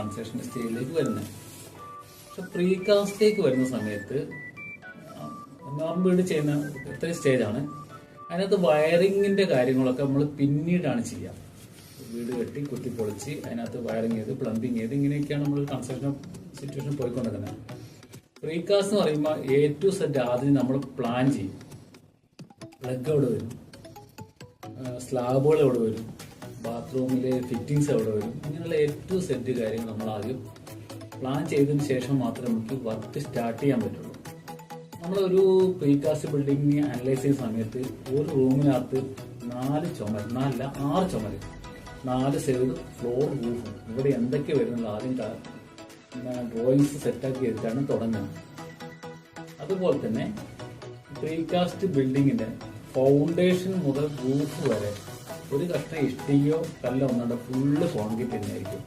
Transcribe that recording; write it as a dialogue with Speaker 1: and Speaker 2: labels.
Speaker 1: Construction സ്റ്റേജിലേക്ക് വരുന്നത്. പക്ഷെ പ്രീകാസ്റ്റിലേക്ക് വരുന്ന സമയത്ത് നോർമൽ വീട് ചെയ്യുന്ന ഇത്രയും സ്റ്റേജാണ്. അതിനകത്ത് വയറിങ്ങിന്റെ കാര്യങ്ങളൊക്കെ നമ്മൾ പിന്നീടാണ് ചെയ്യുക. വീട് കെട്ടി കുത്തിപ്പൊളിച്ച് അതിനകത്ത് വയറിങ് ചെയ്ത് പ്ലംബിങ് ചെയ്ത് ഇങ്ങനെയൊക്കെയാണ് നമ്മൾ കൺസ്ട്രക്ഷൻ സിറ്റുവേഷൻ പോയിക്കൊണ്ടിരിക്കുന്നത്. പ്രീകാസ്റ്റ് എന്ന് പറയുമ്പോൾ A to Z ആദ്യം നമ്മൾ പ്ലാൻ ചെയ്യും. പ്ലഗ് എവിടെ വരും, സ്ലാബുകൾ എവിടെ വരും, ബാത്റൂമിലെ ഫിറ്റിങ്സ് എവിടെ വരും, ഇങ്ങനെയുള്ള A to Z കാര്യങ്ങൾ നമ്മൾ ആദ്യം പ്ലാൻ ചെയ്തതിന് ശേഷം മാത്രമേ നമുക്ക് വർക്ക് സ്റ്റാർട്ട് ചെയ്യാൻ പറ്റുള്ളൂ. നമ്മളൊരു പ്രീകാസ്റ്റ് ബിൽഡിംഗ് അനലൈസ് ചെയ്യുന്ന സമയത്ത് ഒരു റൂമിനകത്ത് 6 ചുമര്, 4 സൈഡ് ഫ്ലോർ റൂഫും ഇവിടെ എന്തൊക്കെ വരുന്നത് ആദ്യം ഡ്രോയിങ്സ് സെറ്റാക്കി എടുത്താണ് തുടങ്ങുന്നത്. അതുപോലെ തന്നെ പ്രീകാസ്റ്റ് ബിൽഡിങ്ങിന്റെ ഫൗണ്ടേഷൻ മുതൽ റൂഫ് വരെ ഒരു കഷ്ണം ഇഷ്ടികയോ കല്ലോ ഒന്നുണ്ട് ഫുള്ള് കോൺക്രീറ്റ് തന്നെയായിരിക്കും.